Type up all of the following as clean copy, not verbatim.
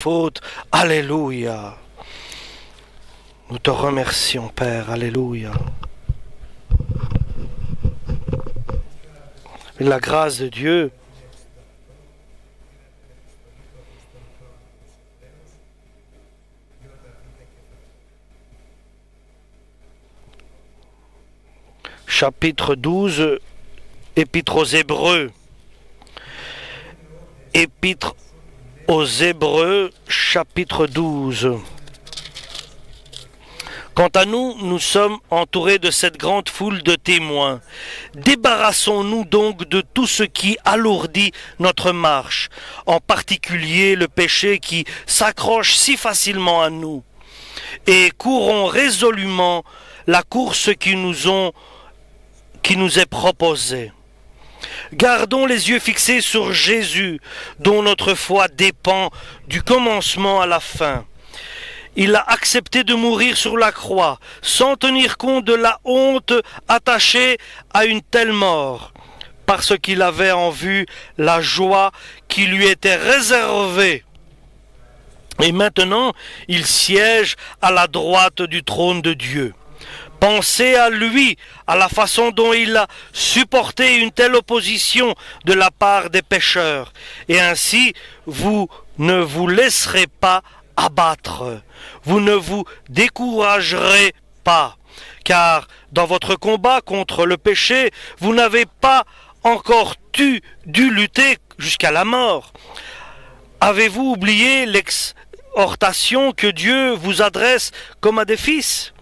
faute. Alléluia. Nous te remercions, Père. Alléluia. La grâce de Dieu chapitre 12, Épître aux Hébreux. Épître aux Hébreux, chapitre 12. Quant à nous, nous sommes entourés de cette grande foule de témoins. Débarrassons-nous donc de tout ce qui alourdit notre marche, en particulier le péché qui s'accroche si facilement à nous, et courons résolument la course qui nous est proposée. Gardons les yeux fixés sur Jésus, dont notre foi dépend du commencement à la fin. Il a accepté de mourir sur la croix, sans tenir compte de la honte attachée à une telle mort, parce qu'il avait en vue la joie qui lui était réservée. Et maintenant, il siège à la droite du trône de Dieu. Pensez à lui, à la façon dont il a supporté une telle opposition de la part des pécheurs, et ainsi vous ne vous laisserez pas abattre, vous ne vous découragerez pas, car dans votre combat contre le péché, vous n'avez pas encore dû lutter jusqu'à la mort. Avez-vous oublié l'exhortation que Dieu vous adresse comme à des fils ?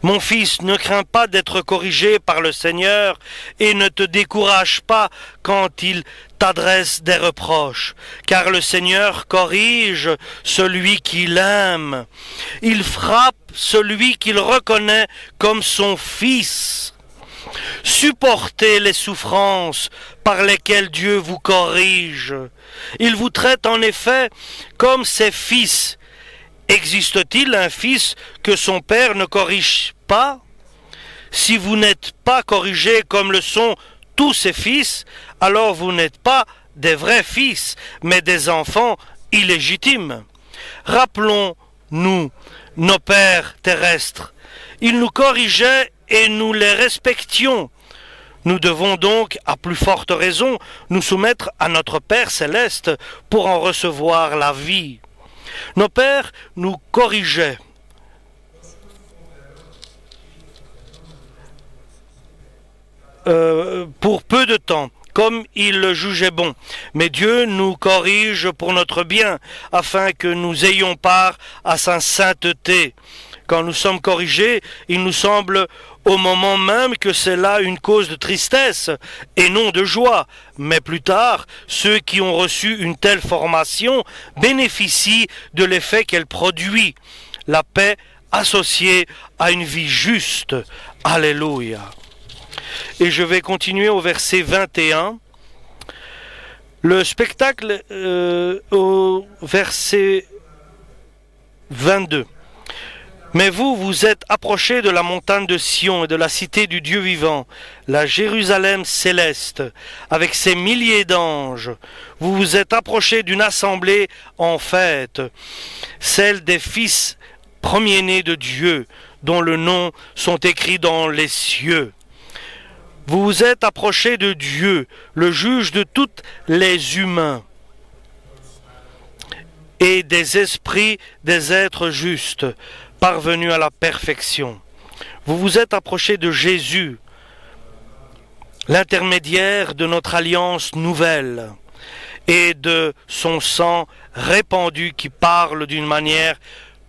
Mon fils, ne crains pas d'être corrigé par le Seigneur et ne te décourage pas quand il t'adresse des reproches, car le Seigneur corrige celui qu'il aime. Il frappe celui qu'il reconnaît comme son fils. Supportez les souffrances par lesquelles Dieu vous corrige. Il vous traite en effet comme ses fils. Existe-t-il un fils que son père ne corrige pas? Si vous n'êtes pas corrigés comme le sont tous ses fils, alors vous n'êtes pas des vrais fils, mais des enfants illégitimes. Rappelons-nous nos pères terrestres. Ils nous corrigeaient et nous les respections. Nous devons donc, à plus forte raison, nous soumettre à notre Père céleste pour en recevoir la vie. Nos pères nous corrigeaient. Pour peu de temps, comme ils le jugeaient bon. Mais Dieu nous corrige pour notre bien, afin que nous ayons part à sa sainteté. Quand nous sommes corrigés, il nous semble au moment même que c'est là une cause de tristesse et non de joie. Mais plus tard, ceux qui ont reçu une telle formation bénéficient de l'effet qu'elle produit, la paix associée à une vie juste. Alléluia. Et je vais continuer au verset 21. Le spectacle au verset 22. Mais vous, vous êtes approchés de la montagne de Sion et de la cité du Dieu vivant, la Jérusalem céleste, avec ses milliers d'anges. Vous vous êtes approchés d'une assemblée en fête, celle des fils premiers-nés de Dieu, dont le nom sont écrits dans les cieux. Vous vous êtes approchés de Dieu, le juge de tous les humains, et des esprits des êtres justes, parvenu à la perfection. Vous vous êtes approchés de Jésus, l'intermédiaire de notre alliance nouvelle, et de son sang répandu qui parle d'une manière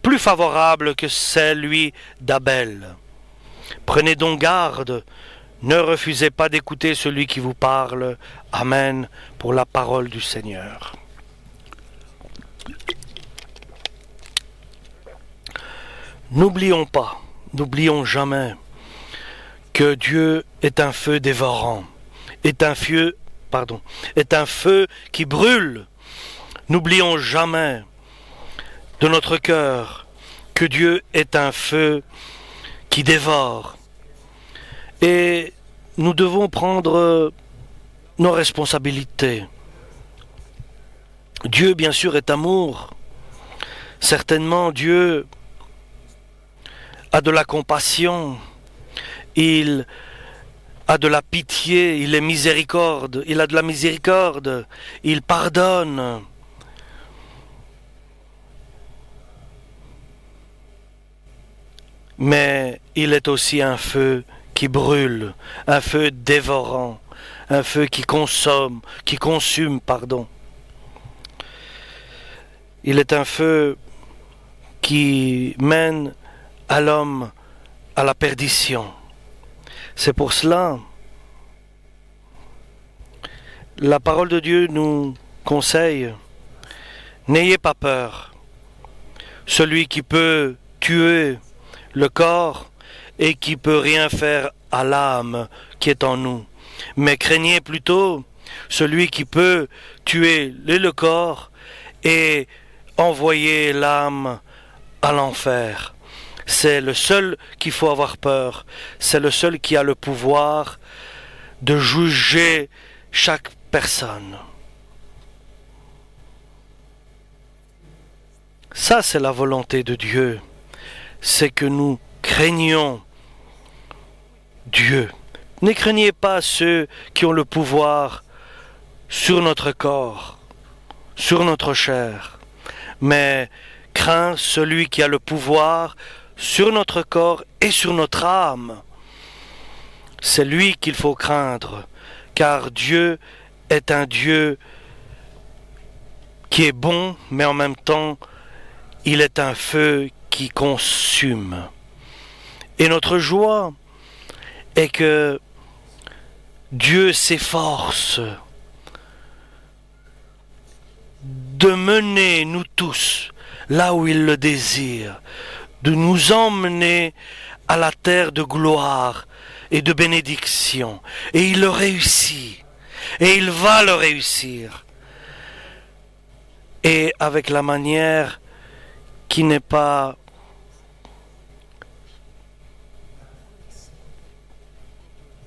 plus favorable que celui d'Abel. Prenez donc garde, ne refusez pas d'écouter celui qui vous parle. Amen, pour la parole du Seigneur. N'oublions pas, n'oublions jamais que Dieu est un feu dévorant, est un feu qui brûle. N'oublions jamais de notre cœur que Dieu est un feu qui dévore. Et nous devons prendre nos responsabilités. Dieu, bien sûr, est amour. Certainement, Dieu a de la compassion, il a de la pitié, il est miséricorde, il a de la miséricorde, il pardonne. Mais il est aussi un feu qui brûle, un feu dévorant, un feu qui consomme, qui consume, pardon. Il est un feu qui mène à l'homme à la perdition. C'est pour cela, la parole de Dieu nous conseille, n'ayez pas peur. Celui qui peut tuer le corps et qui peut rien faire à l'âme qui est en nous. Mais craignez plutôt celui qui peut tuer le corps et envoyer l'âme à l'enfer. C'est le seul qu'il faut avoir peur. C'est le seul qui a le pouvoir de juger chaque personne. Ça, c'est la volonté de Dieu. C'est que nous craignons Dieu. Ne craignez pas ceux qui ont le pouvoir sur notre corps, sur notre chair, mais crains celui qui a le pouvoir sur notre corps et sur notre âme. C'est lui qu'il faut craindre, car Dieu est un Dieu qui est bon, mais en même temps, il est un feu qui consume. Et notre joie est que Dieu s'efforce de mener nous tous là où il le désire, de nous emmener à la terre de gloire et de bénédiction. Et il le réussit. Et il va le réussir. Et avec la manière qui n'est pas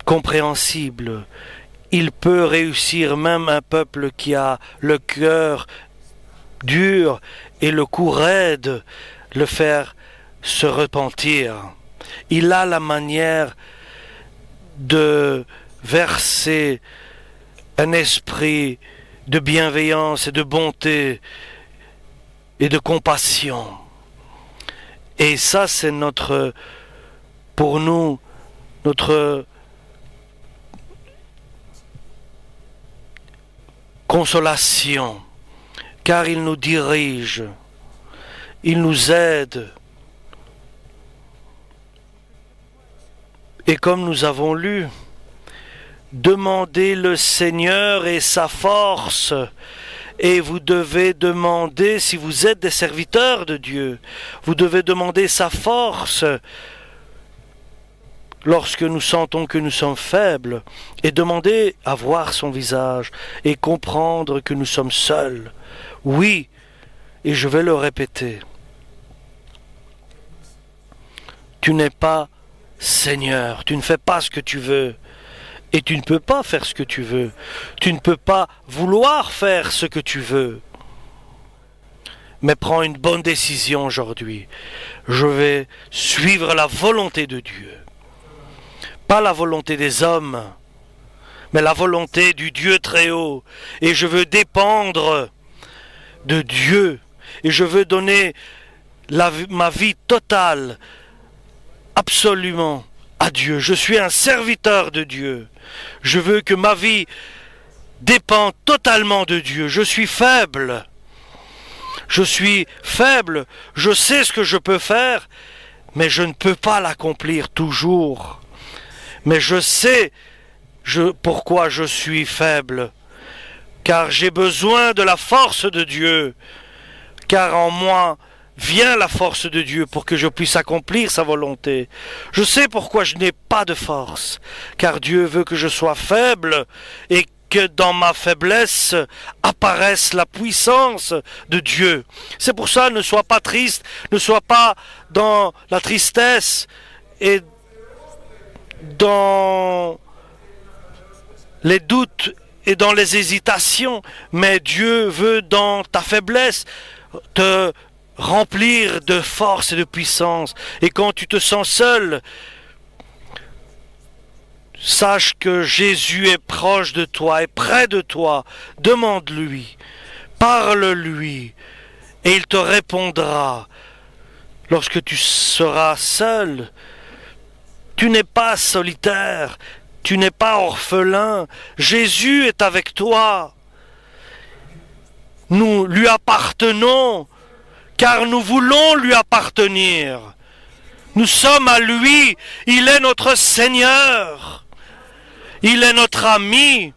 compréhensible. Il peut réussir même un peuple qui a le cœur dur et le cou raide, le faire se repentir. Il a la manière de verser un esprit de bienveillance et de bonté et de compassion. Et ça, c'est pour nous, notre consolation, car il nous dirige, il nous aide. Et comme nous avons lu, demandez le Seigneur et sa force, et vous devez demander, si vous êtes des serviteurs de Dieu, vous devez demander sa force lorsque nous sentons que nous sommes faibles, et demander à voir son visage, et comprendre que nous sommes seuls. Oui, et je vais le répéter, tu n'es pas Seigneur, tu ne fais pas ce que tu veux, et tu ne peux pas faire ce que tu veux, tu ne peux pas vouloir faire ce que tu veux, mais prends une bonne décision aujourd'hui. Je vais suivre la volonté de Dieu. Pas la volonté des hommes, mais la volonté du Dieu très haut. Et je veux dépendre de Dieu. Et je veux donner ma vie totale, absolument, à Dieu. Je suis un serviteur de Dieu. Je veux que ma vie dépende totalement de Dieu. Je suis faible. Je suis faible. Je sais ce que je peux faire, mais je ne peux pas l'accomplir toujours. Mais je sais pourquoi je suis faible, car j'ai besoin de la force de Dieu, car en moi vient la force de Dieu pour que je puisse accomplir sa volonté. Je sais pourquoi je n'ai pas de force, car Dieu veut que je sois faible et que dans ma faiblesse apparaisse la puissance de Dieu. C'est pour ça, ne sois pas triste, ne sois pas dans la tristesse et dans les doutes et dans les hésitations, mais Dieu veut dans ta faiblesse te remplir de force et de puissance. Et quand tu te sens seul, sache que Jésus est proche de toi, est près de toi. Demande-lui, parle-lui, et il te répondra. Lorsque tu seras seul, tu n'es pas solitaire, tu n'es pas orphelin. Jésus est avec toi. Nous lui appartenons, car nous voulons lui appartenir. Nous sommes à lui, il est notre Seigneur, il est notre ami,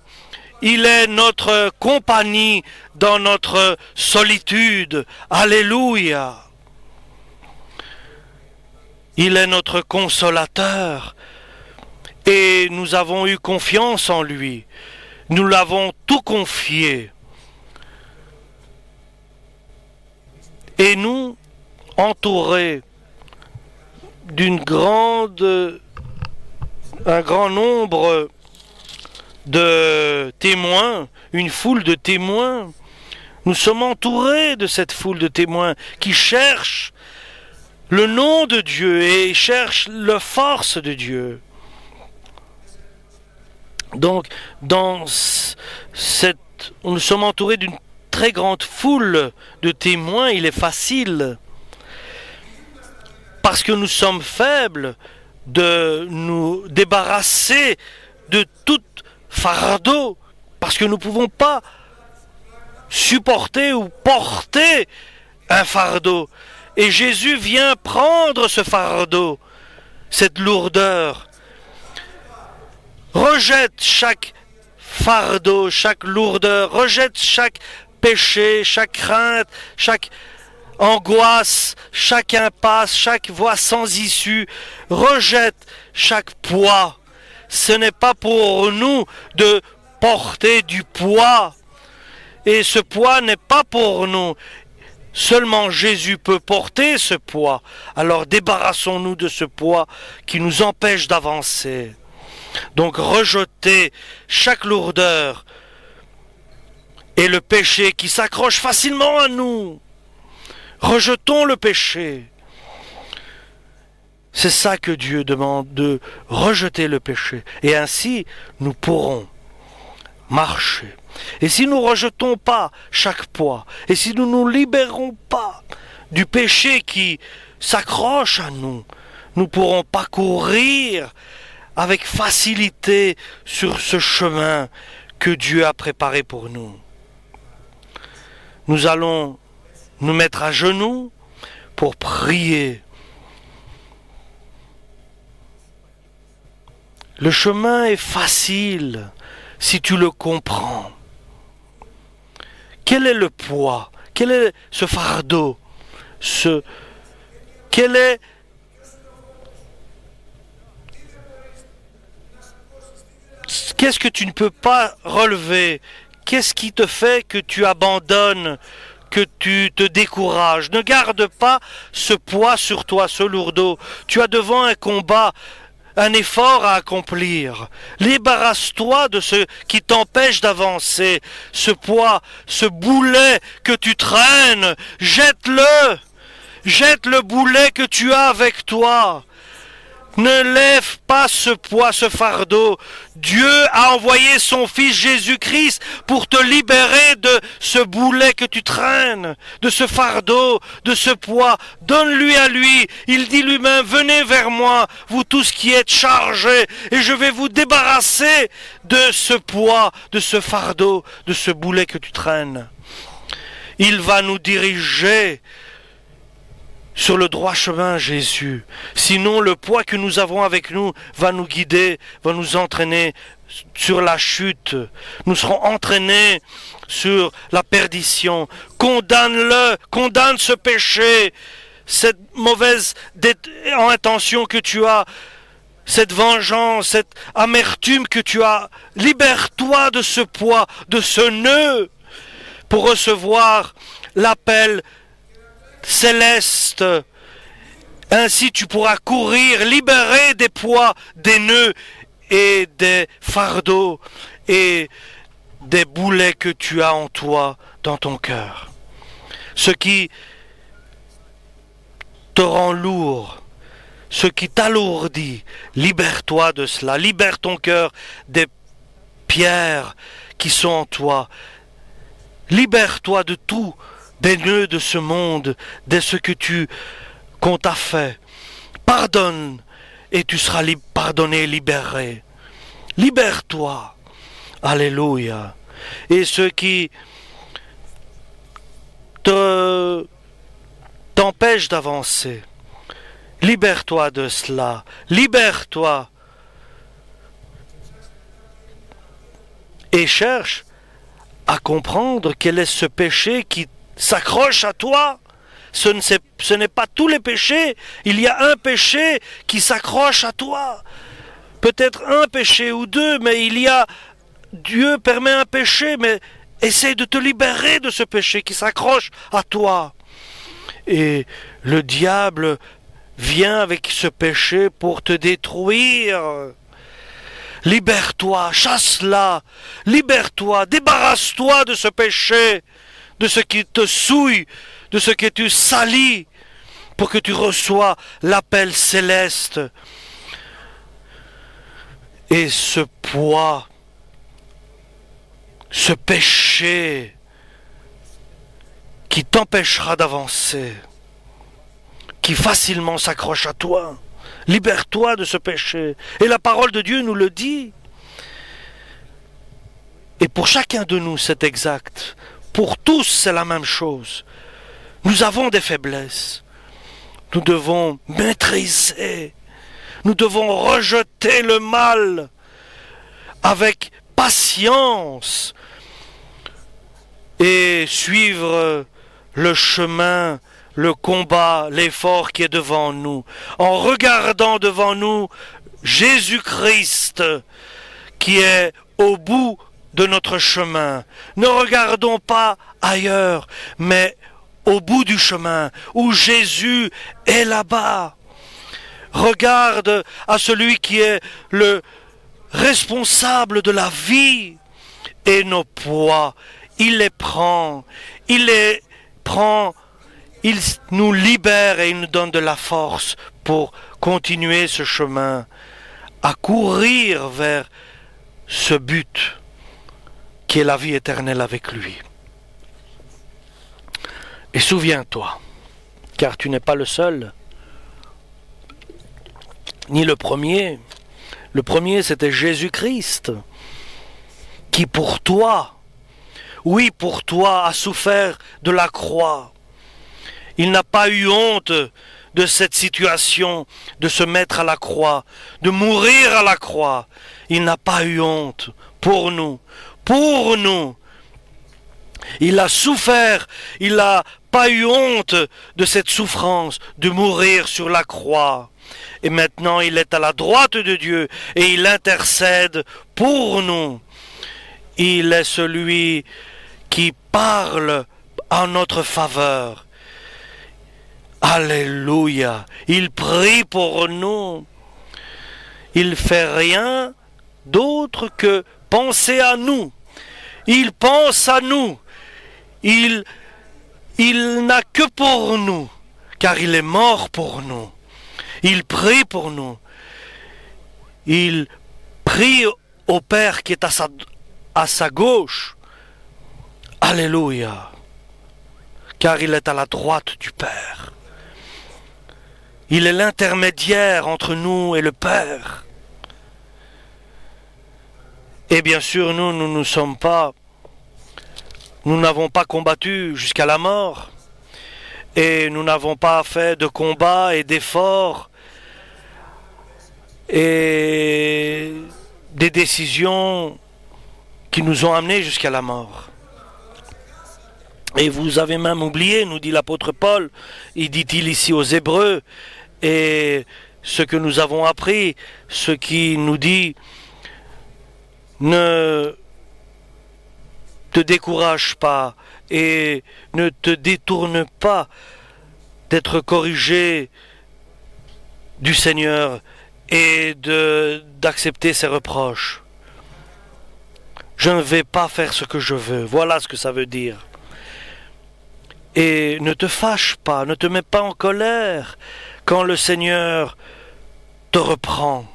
il est notre compagnie dans notre solitude. Alléluia. Il est notre consolateur et nous avons eu confiance en lui. Nous l'avons tout confié. Et nous, entourés un grand nombre de témoins, une foule de témoins, nous sommes entourés de cette foule de témoins qui cherchent le nom de Dieu et cherchent la force de Dieu. Donc, nous sommes entourés d'une très grande foule de témoins. Il est facile, parce que nous sommes faibles, de nous débarrasser de tout fardeau, parce que nous ne pouvons pas supporter ou porter un fardeau. Et Jésus vient prendre ce fardeau, cette lourdeur. Rejette chaque fardeau, chaque lourdeur, rejette chaque péché, chaque crainte, chaque angoisse, chaque impasse, chaque voie sans issue. Rejette chaque poids. Ce n'est pas pour nous de porter du poids. Et ce poids n'est pas pour nous. Seulement Jésus peut porter ce poids. Alors débarrassons-nous de ce poids qui nous empêche d'avancer. Donc rejetez chaque lourdeur et le péché qui s'accroche facilement à nous. Rejetons le péché. C'est ça que Dieu demande, de rejeter le péché. Et ainsi, nous pourrons marcher. Et si nous ne rejetons pas chaque poids, et si nous ne nous libérons pas du péché qui s'accroche à nous, nous pourrons parcourir avec facilité sur ce chemin que Dieu a préparé pour nous. Nous allons nous mettre à genoux pour prier. Le chemin est facile si tu le comprends. Quel est le poids? Quel est ce fardeau? Qu'est-ce que tu ne peux pas relever? Qu'est-ce qui te fait que tu abandonnes, que tu te décourages? Ne garde pas ce poids sur toi, ce lourdeau. Tu as devant un combat, un effort à accomplir. Débarrasse-toi de ce qui t'empêche d'avancer. Ce poids, ce boulet que tu traînes, jette-le. Jette le boulet que tu as avec toi. Ne lève pas ce poids, ce fardeau. Dieu a envoyé son Fils Jésus-Christ pour te libérer de ce boulet que tu traînes, de ce fardeau, de ce poids. Donne-lui à lui. Il dit lui-même, venez vers moi, vous tous qui êtes chargés, et je vais vous débarrasser de ce poids, de ce fardeau, de ce boulet que tu traînes. Il va nous diriger sur le droit chemin, Jésus. Sinon, le poids que nous avons avec nous va nous guider, va nous entraîner sur la chute. Nous serons entraînés sur la perdition. Condamne-le, condamne ce péché, cette mauvaise intention que tu as, cette vengeance, cette amertume que tu as. Libère-toi de ce poids, de ce nœud, pour recevoir l'appel céleste. Ainsi tu pourras courir, libéré des poids, des nœuds et des fardeaux et des boulets que tu as en toi, dans ton cœur. Ce qui te rend lourd, ce qui t'alourdit, libère-toi de cela. Libère ton cœur des pierres qui sont en toi. Libère-toi de tout, des nœuds de ce monde, de ce qu'on t'a fait. Pardonne et tu seras pardonné, libéré. Libère-toi. Alléluia. Et ce qui t'empêche d'avancer, libère-toi de cela. Libère-toi. Et cherche à comprendre quel est ce péché qui s'accroche à toi. Ce n'est pas tous les péchés. Il y a un péché qui s'accroche à toi. Peut-être un péché ou deux, mais Dieu permet un péché, mais essaie de te libérer de ce péché qui s'accroche à toi. Et le diable vient avec ce péché pour te détruire. Libère-toi, chasse-la, libère-toi, débarrasse-toi de ce péché, de ce qui te souille, de ce que tu salis, pour que tu reçois l'appel céleste. Et ce poids, ce péché qui t'empêchera d'avancer, qui facilement s'accroche à toi. Libère-toi de ce péché. Et la parole de Dieu nous le dit. Et pour chacun de nous, c'est exact. Pour tous, c'est la même chose. Nous avons des faiblesses. Nous devons maîtriser. Nous devons rejeter le mal avec patience et suivre le chemin, le combat, l'effort qui est devant nous, en regardant devant nous Jésus-Christ qui est au bout de notre chemin. Ne regardons pas ailleurs, mais au bout du chemin, où Jésus est là-bas. Regarde à celui qui est le responsable de la vie et nos poids. Il les prend, il nous libère et il nous donne de la force pour continuer ce chemin, à courir vers ce but qui est la vie éternelle avec lui. Et souviens-toi, car tu n'es pas le seul, ni le premier. Le premier, c'était Jésus-Christ, qui pour toi, oui, pour toi, a souffert de la croix. Il n'a pas eu honte de cette situation, de se mettre à la croix, de mourir à la croix. Il n'a pas eu honte pour nous. Pour nous. Il a souffert, il n'a pas eu honte de cette souffrance, de mourir sur la croix. Et maintenant, il est à la droite de Dieu et il intercède pour nous. Il est celui qui parle en notre faveur. Alléluia. Il prie pour nous. Il fait rien d'autre que penser à nous. Il pense à nous. Il n'a que pour nous, car il est mort pour nous. Il prie pour nous. Il prie au Père qui est à sa gauche. Alléluia. Car il est à la droite du Père. Il est l'intermédiaire entre nous et le Père. Et bien sûr, nous n'avons pas combattu jusqu'à la mort. Et nous n'avons pas fait de combat et d'efforts et des décisions qui nous ont amenés jusqu'à la mort. Et vous avez même oublié, nous dit l'apôtre Paul, il dit-il ici aux Hébreux, et ce que nous avons appris, ce qui nous dit, ne te décourage pas et ne te détourne pas d'être corrigé du Seigneur et d'accepter ses reproches. Je ne vais pas faire ce que je veux. Voilà ce que ça veut dire. Et ne te fâche pas, ne te mets pas en colère quand le Seigneur te reprend,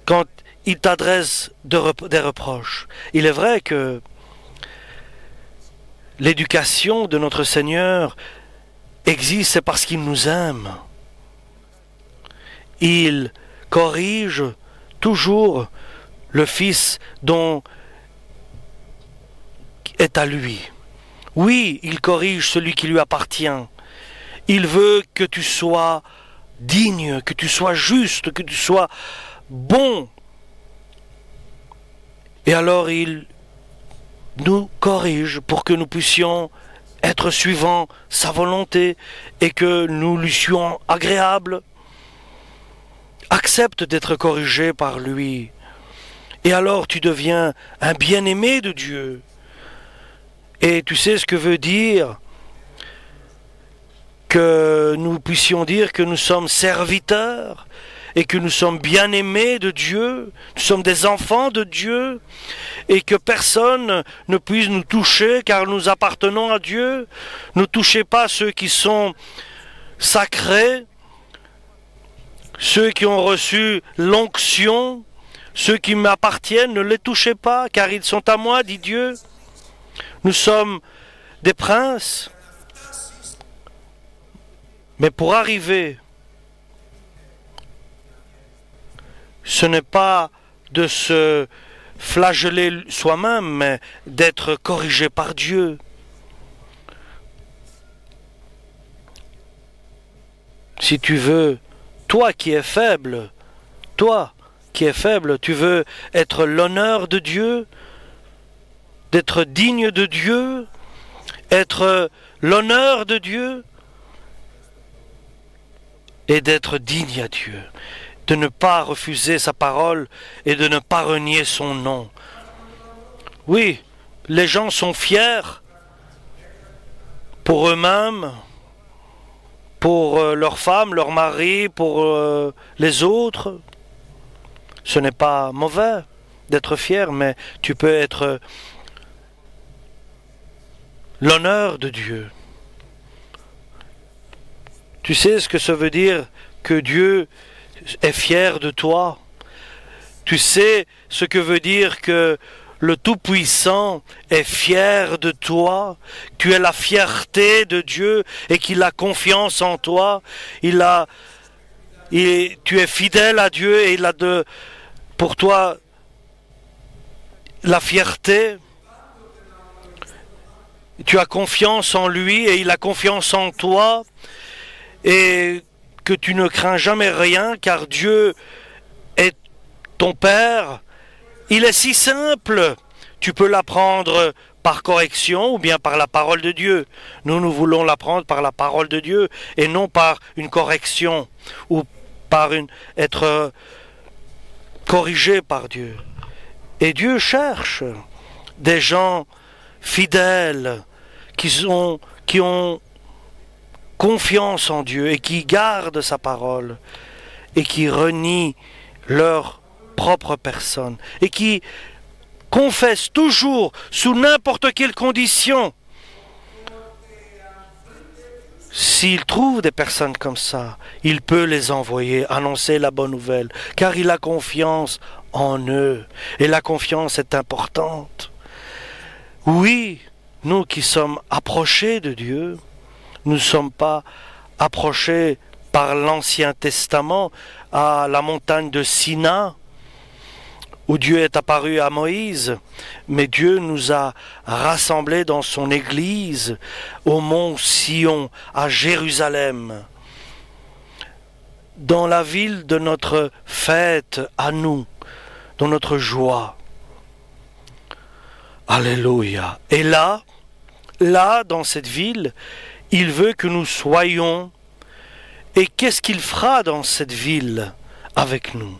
quand il t'adresse des reproches. Il est vrai que l'éducation de notre Seigneur existe, c'est parce qu'il nous aime. Il corrige toujours le Fils dont est à lui. Oui, il corrige celui qui lui appartient. Il veut que tu sois digne, que tu sois juste, que tu sois bon. Et alors il nous corrige pour que nous puissions être suivants sa volonté et que nous lui soyons agréables. Accepte d'être corrigé par lui. Et alors tu deviens un bien-aimé de Dieu. Et tu sais ce que veut dire que nous puissions dire que nous sommes serviteurs et que nous sommes bien-aimés de Dieu, nous sommes des enfants de Dieu, et que personne ne puisse nous toucher car nous appartenons à Dieu. Ne touchez pas ceux qui sont sacrés, ceux qui ont reçu l'onction, ceux qui m'appartiennent, ne les touchez pas car ils sont à moi, dit Dieu. Nous sommes des princes, mais pour arriver, ce n'est pas de se flageller soi-même, mais d'être corrigé par Dieu. Si tu veux, toi qui es faible, tu veux être l'honneur de Dieu, d'être digne de Dieu, être l'honneur de Dieu et d'être digne à Dieu, de ne pas refuser sa parole et de ne pas renier son nom. Oui, les gens sont fiers pour eux-mêmes, pour leurs femmes, leurs maris, pour les autres. Ce n'est pas mauvais d'être fier, mais tu peux être l'honneur de Dieu. Tu sais ce que ça veut dire que Dieu est fier de toi? Tu sais ce que veut dire que le Tout-Puissant est fier de toi? Tu es la fierté de Dieu et qu'il a confiance en toi. Tu es fidèle à Dieu et il a pour toi la fierté. Tu as confiance en lui et il a confiance en toi. Et que tu ne crains jamais rien, car Dieu est ton Père. Il est si simple. Tu peux l'apprendre par correction ou bien par la parole de Dieu. Nous voulons l'apprendre par la parole de Dieu et non par une correction ou par être corrigé par Dieu. Et Dieu cherche des gens fidèles qui ont confiance en Dieu et qui gardent sa parole et qui renient leur propre personne et qui confessent toujours sous n'importe quelle condition. S'il trouve des personnes comme ça, il peut les envoyer annoncer la bonne nouvelle car il a confiance en eux et la confiance est importante. Oui, nous qui sommes approchés de Dieu, nous ne sommes pas approchés par l'Ancien Testament à la montagne de Sina, où Dieu est apparu à Moïse, mais Dieu nous a rassemblés dans son Église, au mont Sion, à Jérusalem, dans la ville de notre fête à nous, dans notre joie. Alléluia. Et là, dans cette ville, il veut que nous soyons. Et qu'est-ce qu'il fera dans cette ville avec nous?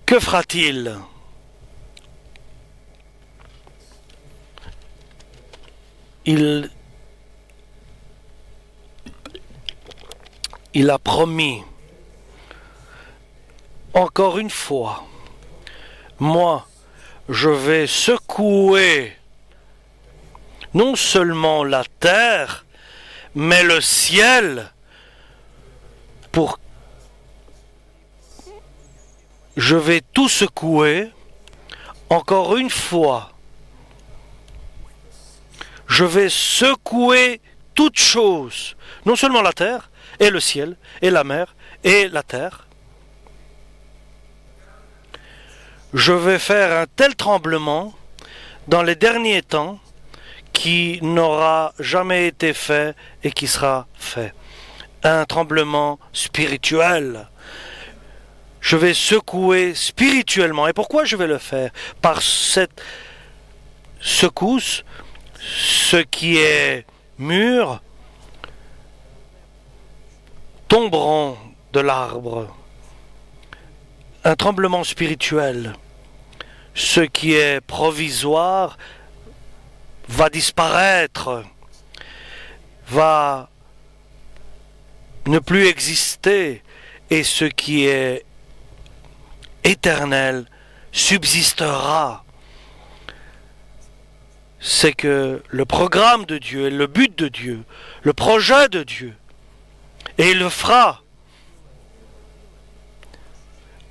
Que fera-t-il? Il a promis, encore une fois, moi, je vais secouer non seulement la terre, mais le ciel, pour je vais tout secouer encore une fois. Je vais secouer toutes choses, non seulement la terre, et le ciel, et la mer, et la terre. Je vais faire un tel tremblement dans les derniers temps qui n'aura jamais été fait et qui sera fait. Un tremblement spirituel. Je vais secouer spirituellement. Et pourquoi je vais le faire? Par cette secousse, ce qui est mûr tomberont de l'arbre. Un tremblement spirituel. Ce qui est provisoire va disparaître, va ne plus exister, et ce qui est éternel subsistera. C'est que le programme de Dieu et le but de Dieu, le projet de Dieu, et il le fera.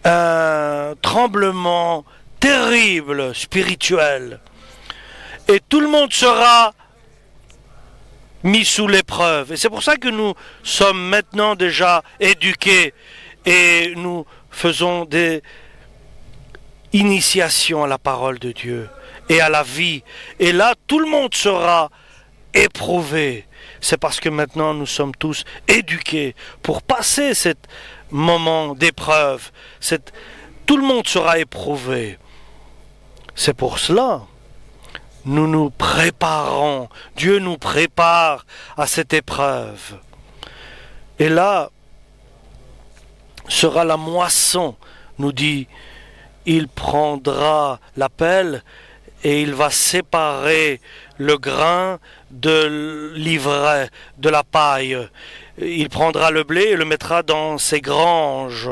Un tremblement terrible spirituel, et tout le monde sera mis sous l'épreuve. Et c'est pour ça que nous sommes maintenant déjà éduqués et nous faisons des initiations à la parole de Dieu et à la vie. Et là, tout le monde sera éprouvé. C'est parce que maintenant nous sommes tous éduqués pour passer ce moment d'épreuve. Tout le monde sera éprouvé. C'est pour cela nous nous préparons. Dieu nous prépare à cette épreuve. Et là sera la moisson, nous dit. Il prendra la pelle et il va séparer le grain de l'ivraie, de la paille. Il prendra le blé et le mettra dans ses granges.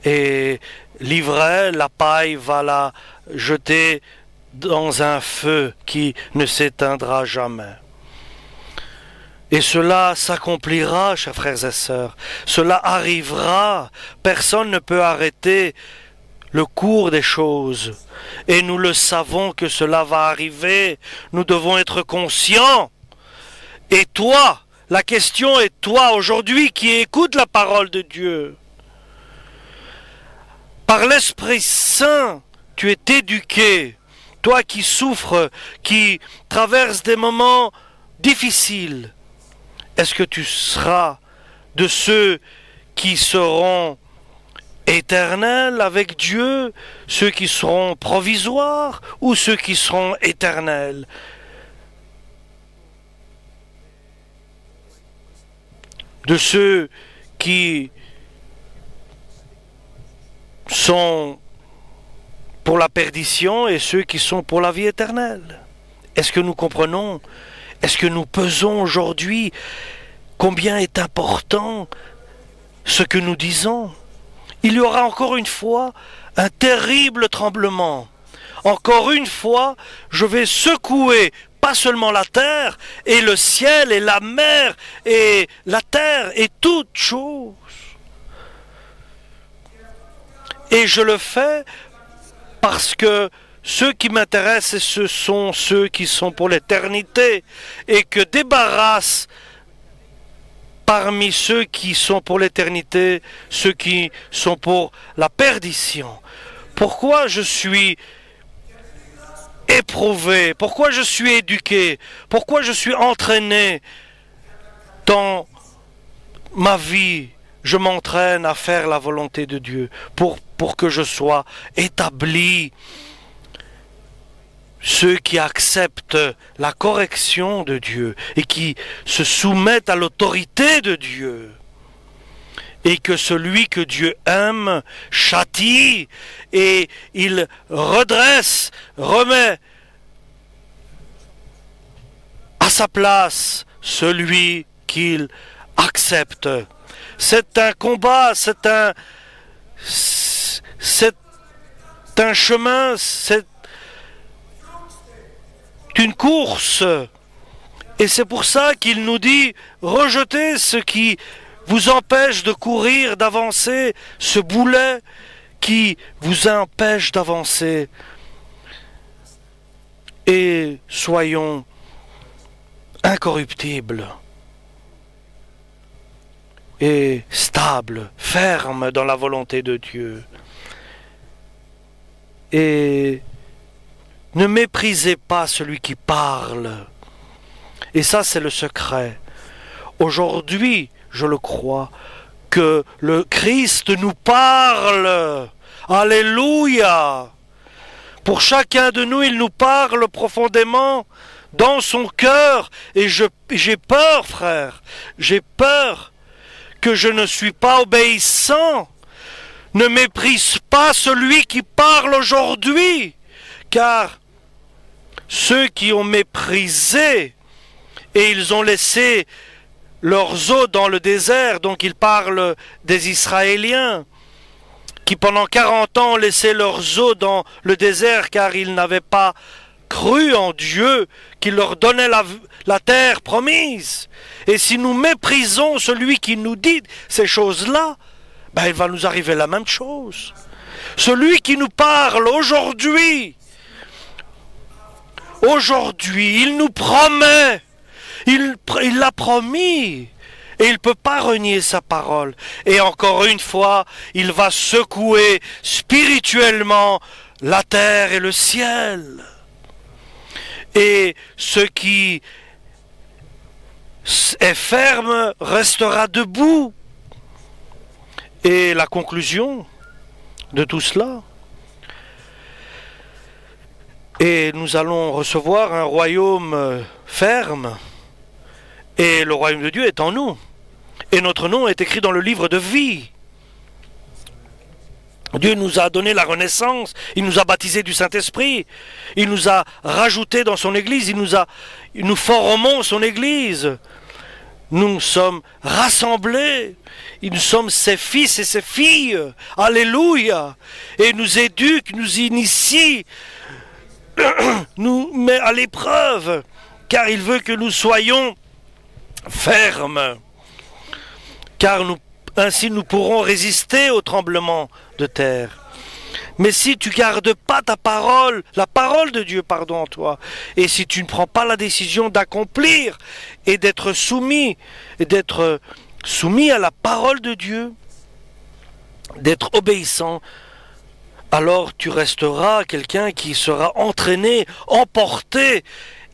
Et l'ivraie, la paille, va la jeter dans un feu qui ne s'éteindra jamais. Et cela s'accomplira, chers frères et sœurs. Cela arrivera. Personne ne peut arrêter le cours des choses. Et nous le savons que cela va arriver. Nous devons être conscients. Et toi, la question est toi aujourd'hui qui écoutes la parole de Dieu. Par l'Esprit Saint, tu es éduqué. Toi qui souffres, qui traverses des moments difficiles. Est-ce que tu seras de ceux qui seront éternels avec Dieu, ceux qui seront provisoires ou ceux qui seront éternels? De ceux qui sont pour la perdition et ceux qui sont pour la vie éternelle. Est-ce que nous comprenons? Est-ce que nous pesons aujourd'hui combien est important ce que nous disons? Il y aura encore une fois un terrible tremblement. Encore une fois, je vais secouer pas seulement la terre, et le ciel, et la mer, et la terre, et toutes choses. Et je le fais parce que ceux qui m'intéressent, ce sont ceux qui sont pour l'éternité, et que débarrasse parmi ceux qui sont pour l'éternité, ceux qui sont pour la perdition. Pourquoi je suis éprouvé? Pourquoi je suis éduqué? Pourquoi je suis entraîné dans ma vie? Je m'entraîne à faire la volonté de Dieu pour que je sois établi. Ceux qui acceptent la correction de Dieu et qui se soumettent à l'autorité de Dieu, et que celui que Dieu aime châtie, et il redresse, remet à sa place celui qu'il accepte. C'est un combat, c'est un chemin, c'est une course Et c'est pour ça qu'il nous dit, rejetez ce qui vous empêche de courir, d'avancer, ce boulet qui vous empêche d'avancer. Et soyons incorruptibles et stables, fermes dans la volonté de Dieu. Et ne méprisez pas celui qui parle. Et ça, c'est le secret. Aujourd'hui, je le crois, que le Christ nous parle. Alléluia! Pour chacun de nous, il nous parle profondément dans son cœur. Et j'ai peur, frère. J'ai peur que je ne suis pas obéissant. Ne méprise pas celui qui parle aujourd'hui. Car ceux qui ont méprisé et ils ont laissé leurs os dans le désert, donc il parle des Israéliens, qui pendant 40 ans ont laissé leurs os dans le désert car ils n'avaient pas cru en Dieu qui leur donnait la terre promise. Et si nous méprisons celui qui nous dit ces choses-là, il va nous arriver la même chose. Celui qui nous parle aujourd'hui, il nous promet, il l'a promis, et il ne peut pas renier sa parole. Et encore une fois, il va secouer spirituellement la terre et le ciel. Et ce qui est ferme restera debout. Et la conclusion de tout cela, et nous allons recevoir un royaume ferme, et le royaume de Dieu est en nous, et notre nom est écrit dans le livre de vie. Dieu nous a donné la renaissance, il nous a baptisés du Saint-Esprit, il nous a rajoutés dans son Église, nous formons son Église. Nous sommes rassemblés, nous sommes ses fils et ses filles, alléluia, et nous éduque, nous initie, nous met à l'épreuve, car il veut que nous soyons fermes, car ainsi nous pourrons résister au tremblement de terre. Mais si tu gardes pas ta parole, la parole de Dieu, en toi, et si tu ne prends pas la décision d'accomplir et d'être soumis à la parole de Dieu, d'être obéissant, alors tu resteras quelqu'un qui sera entraîné, emporté,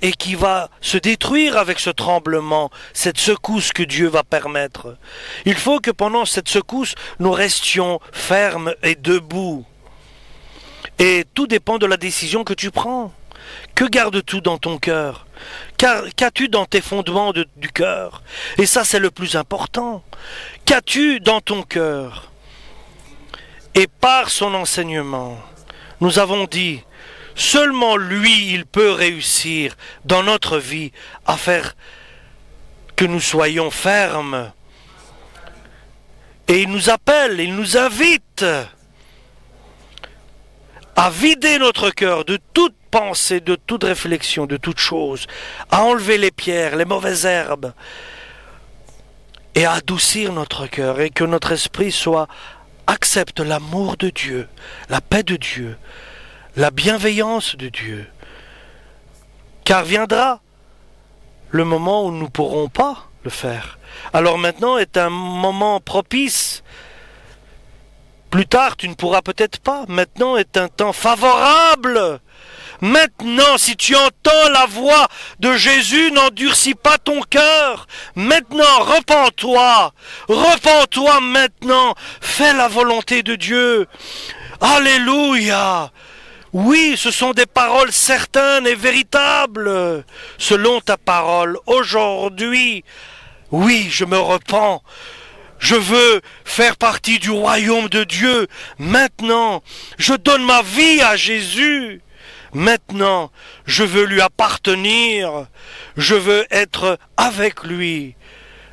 et qui va se détruire avec ce tremblement, cette secousse que Dieu va permettre. Il faut que pendant cette secousse, nous restions fermes et debout. Et tout dépend de la décision que tu prends. Que gardes-tu dans ton cœur? Qu'as-tu dans tes fondements du cœur? Et ça, c'est le plus important. Qu'as-tu dans ton cœur? Et par son enseignement, nous avons dit, seulement lui, il peut réussir dans notre vie à faire que nous soyons fermes. Et il nous appelle, il nous invite à vider notre cœur de toute pensée, de toute réflexion, de toute chose, à enlever les pierres, les mauvaises herbes, et à adoucir notre cœur, et que notre esprit accepte l'amour de Dieu, la paix de Dieu, la bienveillance de Dieu. Car viendra le moment où nous ne pourrons pas le faire. Alors maintenant est un moment propice. Plus tard, tu ne pourras peut-être pas. Maintenant est un temps favorable. Maintenant, si tu entends la voix de Jésus, n'endurcis pas ton cœur. Maintenant, repens-toi. Repens-toi maintenant. Fais la volonté de Dieu. Alléluia. Oui, ce sont des paroles certaines et véritables. Selon ta parole, aujourd'hui, oui, je me repens. Je veux faire partie du royaume de Dieu. Maintenant, je donne ma vie à Jésus. Maintenant, je veux lui appartenir. Je veux être avec lui.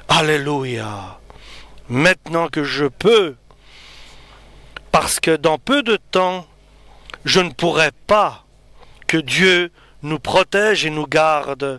Alléluia. Maintenant que je peux, parce que dans peu de temps, je ne pourrai pas. Que Dieu nous protège et nous garde.